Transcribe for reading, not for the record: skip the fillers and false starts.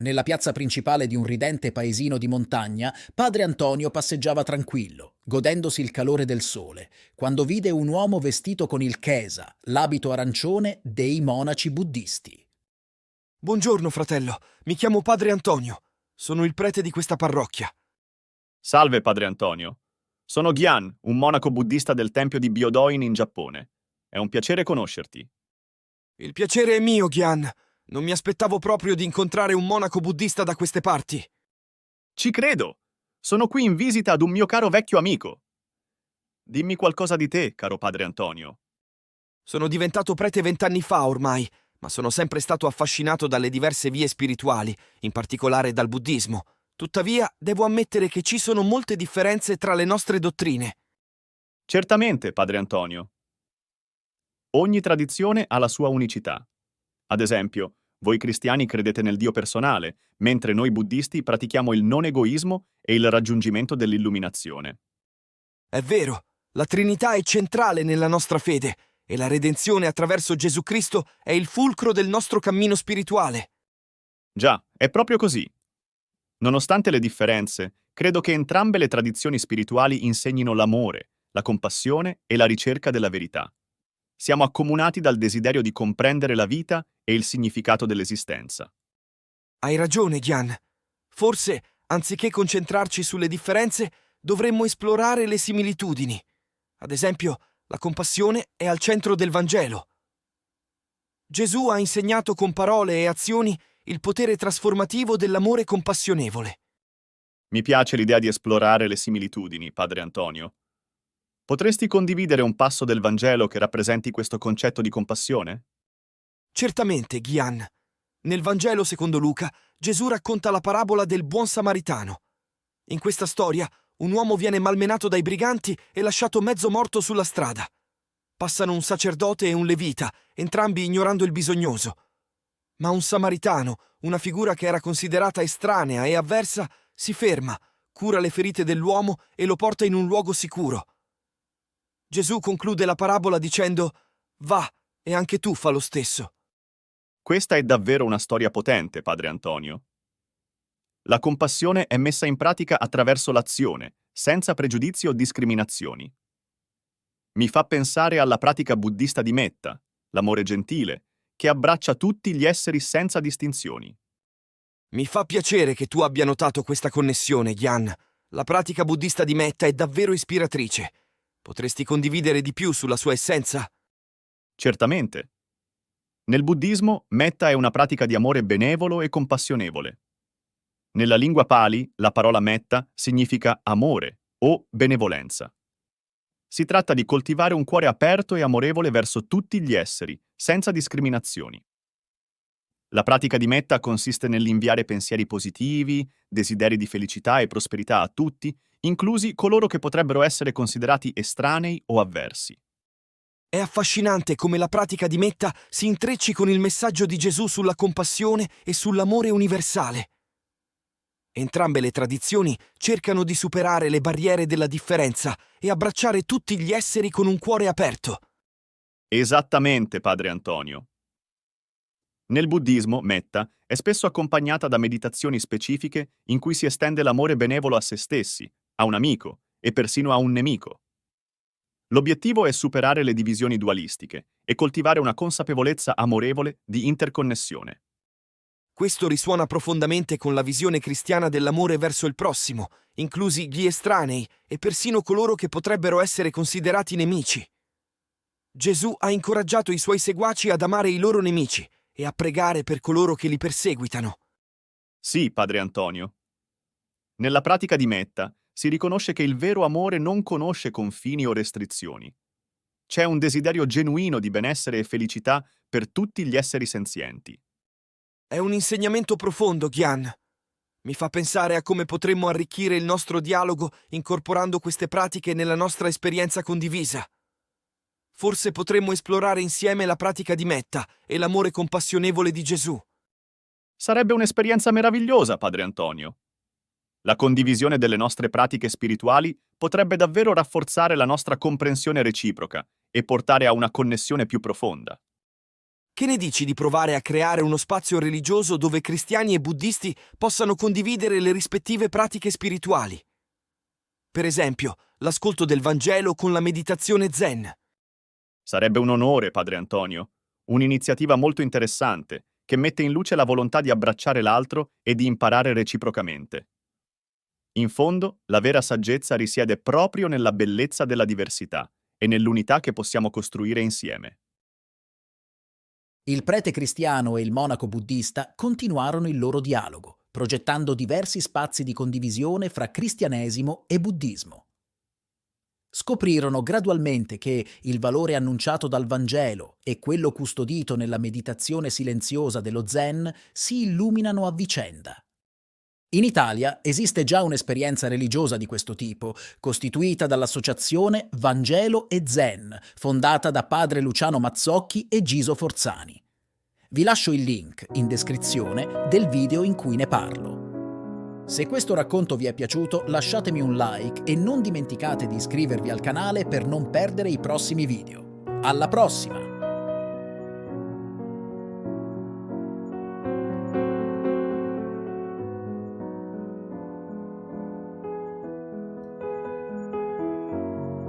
Nella piazza principale di un ridente paesino di montagna, padre Antonio passeggiava tranquillo, godendosi il calore del sole, quando vide un uomo vestito con il kesa, l'abito arancione dei monaci buddisti. Buongiorno, fratello. Mi chiamo padre Antonio. Sono il prete di questa parrocchia. Salve, padre Antonio. Sono Gyan, un monaco buddista del tempio di Byodoin in Giappone. È un piacere conoscerti. Il piacere è mio, Gyan. Non mi aspettavo proprio di incontrare un monaco buddista da queste parti. Ci credo! Sono qui in visita ad un mio caro vecchio amico. Dimmi qualcosa di te, caro padre Antonio. Sono diventato prete 20 anni fa ormai, ma sono sempre stato affascinato dalle diverse vie spirituali, in particolare dal buddismo. Tuttavia, devo ammettere che ci sono molte differenze tra le nostre dottrine. Certamente, padre Antonio. Ogni tradizione ha la sua unicità. Ad esempio, voi cristiani credete nel Dio personale, mentre noi buddisti pratichiamo il non egoismo e il raggiungimento dell'illuminazione. È vero, la Trinità è centrale nella nostra fede e la redenzione attraverso Gesù Cristo è il fulcro del nostro cammino spirituale. Già, è proprio così. Nonostante le differenze, credo che entrambe le tradizioni spirituali insegnino l'amore, la compassione e la ricerca della verità. Siamo accomunati dal desiderio di comprendere la vita e il significato dell'esistenza. Hai ragione, Gyan. Forse, anziché concentrarci sulle differenze, dovremmo esplorare le similitudini. Ad esempio, la compassione è al centro del Vangelo. Gesù ha insegnato con parole e azioni il potere trasformativo dell'amore compassionevole. Mi piace l'idea di esplorare le similitudini, padre Antonio. Potresti condividere un passo del Vangelo che rappresenti questo concetto di compassione? Certamente, Gyan. Nel Vangelo secondo Luca, Gesù racconta la parabola del buon samaritano. In questa storia, un uomo viene malmenato dai briganti e lasciato mezzo morto sulla strada. Passano un sacerdote e un levita, entrambi ignorando il bisognoso. Ma un samaritano, una figura che era considerata estranea e avversa, si ferma, cura le ferite dell'uomo e lo porta in un luogo sicuro. Gesù conclude la parabola dicendo: «Va, e anche tu fa lo stesso». Questa è davvero una storia potente, padre Antonio. La compassione è messa in pratica attraverso l'azione, senza pregiudizi o discriminazioni. Mi fa pensare alla pratica buddista di metta, l'amore gentile, che abbraccia tutti gli esseri senza distinzioni. Mi fa piacere che tu abbia notato questa connessione, Gyan. La pratica buddista di metta è davvero ispiratrice. Potresti condividere di più sulla sua essenza? Certamente. Nel buddismo, metta è una pratica di amore benevolo e compassionevole. Nella lingua Pali, la parola metta significa amore o benevolenza. Si tratta di coltivare un cuore aperto e amorevole verso tutti gli esseri, senza discriminazioni. La pratica di metta consiste nell'inviare pensieri positivi, desideri di felicità e prosperità a tutti, inclusi coloro che potrebbero essere considerati estranei o avversi. È affascinante come la pratica di metta si intrecci con il messaggio di Gesù sulla compassione e sull'amore universale. Entrambe le tradizioni cercano di superare le barriere della differenza e abbracciare tutti gli esseri con un cuore aperto. Esattamente, padre Antonio. Nel buddismo, metta è spesso accompagnata da meditazioni specifiche in cui si estende l'amore benevolo a se stessi, a un amico e persino a un nemico. L'obiettivo è superare le divisioni dualistiche e coltivare una consapevolezza amorevole di interconnessione. Questo risuona profondamente con la visione cristiana dell'amore verso il prossimo, inclusi gli estranei e persino coloro che potrebbero essere considerati nemici. Gesù ha incoraggiato i suoi seguaci ad amare i loro nemici e a pregare per coloro che li perseguitano. Sì, padre Antonio. Nella pratica di metta si riconosce che il vero amore non conosce confini o restrizioni. C'è un desiderio genuino di benessere e felicità per tutti gli esseri senzienti. È un insegnamento profondo, Gyan. Mi fa pensare a come potremmo arricchire il nostro dialogo incorporando queste pratiche nella nostra esperienza condivisa. Forse potremmo esplorare insieme la pratica di metta e l'amore compassionevole di Gesù. Sarebbe un'esperienza meravigliosa, padre Antonio. La condivisione delle nostre pratiche spirituali potrebbe davvero rafforzare la nostra comprensione reciproca e portare a una connessione più profonda. Che ne dici di provare a creare uno spazio religioso dove cristiani e buddisti possano condividere le rispettive pratiche spirituali? Per esempio, l'ascolto del Vangelo con la meditazione zen. Sarebbe un onore, padre Antonio. Un'iniziativa molto interessante, che mette in luce la volontà di abbracciare l'altro e di imparare reciprocamente. In fondo, la vera saggezza risiede proprio nella bellezza della diversità e nell'unità che possiamo costruire insieme. Il prete cristiano e il monaco buddista continuarono il loro dialogo, progettando diversi spazi di condivisione fra cristianesimo e buddismo. Scoprirono gradualmente che il valore annunciato dal Vangelo e quello custodito nella meditazione silenziosa dello Zen si illuminano a vicenda. In Italia esiste già un'esperienza religiosa di questo tipo, costituita dall'associazione Vangelo e Zen, fondata da padre Luciano Mazzocchi e Giso Forzani. Vi lascio il link in descrizione del video in cui ne parlo. Se questo racconto vi è piaciuto, lasciatemi un like e non dimenticate di iscrivervi al canale per non perdere i prossimi video. Alla prossima!